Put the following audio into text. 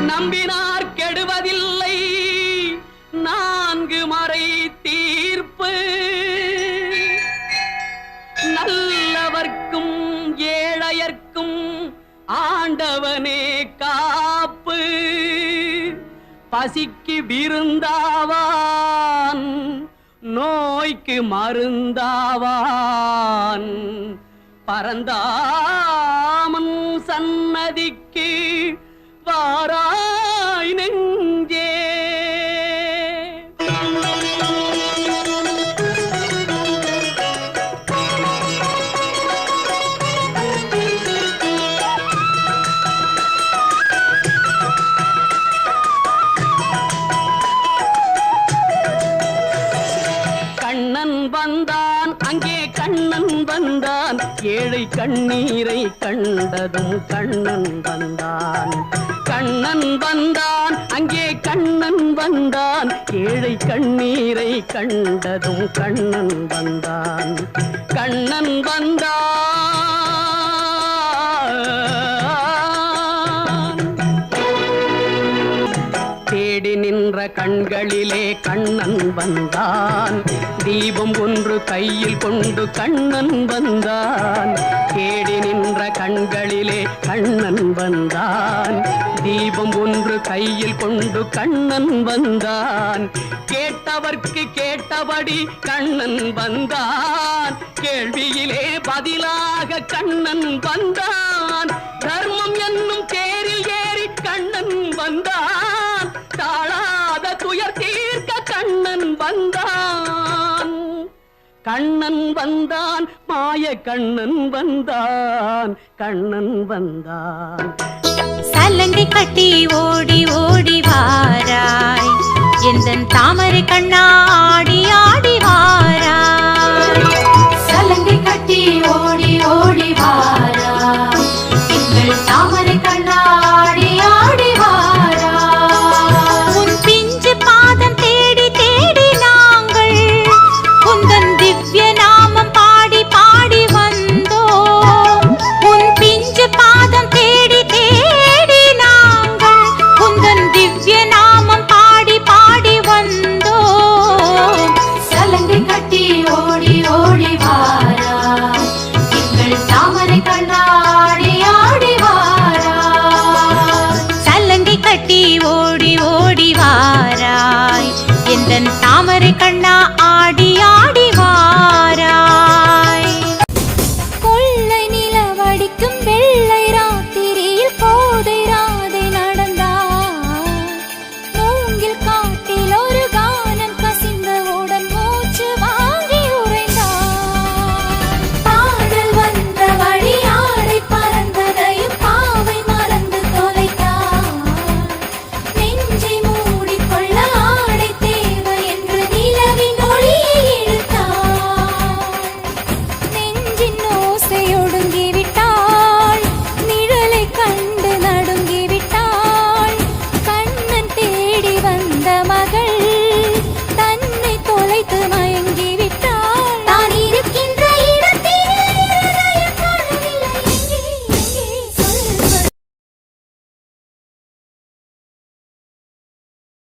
நம்பினார் கெடுவதில்லை நான்கு மறை தீர்ப்பு நல்லவர்க்கும் ஏழையர்க்கும் ஆண்டவனே காப்பு பசிக்கு விருந்தாவான் நோய்க்கு மருந்தாவான் பரந்தாமன் சன்னதிக்கு வாராய் நெஞ்சே கண்ணன் வந்தான் அங்கே கண்ணன் வந்தான் ஏழை கண்ணீரை கண்டதும் கண்ணன் வந்தான் கண்ணன் வந்தான் அங்கே கண்ணன் வந்தான் ஏழை கண்ணீரை கண்டதும் கண்ணன் வந்தான் கண்ணன் வந்தான் தேடி நின்ற கண்களிலே கண்ணன் வந்தான் தீபம் ஒன்று கையில் கொண்டு கண்ணன் வந்தான் தேடி நின்ற கண்களிலே கண்ணன் வந்தான் தீபம் ஒன்று கையில் கொண்டு கண்ணன் வந்தான் கேட்டவர்க்கு கேட்டபடி கண்ணன் வந்தான் கேள்வியிலே பதிலாக கண்ணன் வந்தான் தர்மம் என்னும் தேரில் ஏறி கண்ணன் வந்தான் தாழாத துயர் தீர்க்க கண்ணன் வந்தான் கண்ணன் வந்தான் மாய கண்ணன் வந்தான் கண்ணன் வந்தான் சல்லங்கை கட்டி ஓடி ஓடி வாராய் எந்தன் தாமரை கண்ணா ஆடி ஆடி வாராய் சல்லங்கை கட்டி ஓடி ஓடி வாராய் எங்கள் தாமரை கண்ணா ஆடி ஆடி வாராய் உன் பிஞ்சு பாதம் தேடி தேடி நாங்கள் உந்தன் திவ்ய நாமம் பாடி பாடி வந்தோம் உன் பிஞ்சு பாதம் தேடி தேடி நாங்கள் உந்தன் திவ்ய நாமம் பாடி பாடி வந்தோம் சலங்கை கட்டி ஓடி ஓடி வாராய் எங்கள் தாமரை கண்ணாடி ஆடி வாராய் சலங்கை கட்டி ஓடி ஓடி வாராய் எந்தன் தாமரை கண்ணா ஆடி ஆடி வாராய் கொள்ளை நிலவடிக்கும் வெள்ளை ராத்திரியில் கோதை ராதை நடந்தார் மூங்கில் காட்டில் ஒரு கானம் கசிந்தவுடன் மூச்சு வாங்கி உறைந்தார் பாடல் வந்த வழி ஆடை பறந்ததையும் பாவை மறந்து தொலைத்தார் நெஞ்சை மூடிக்கொள்ள ஆடை தேவை என்று நிலவின் ஒளியை இழுத்தார் நெஞ்சின் ஓசை ஒடுங்கிவிட்டாள் நிழலை கண்டு நடுங்கிவிட்டாள் கண்ணன் தேடி வந்த மகள் தன்னை தொலைத்து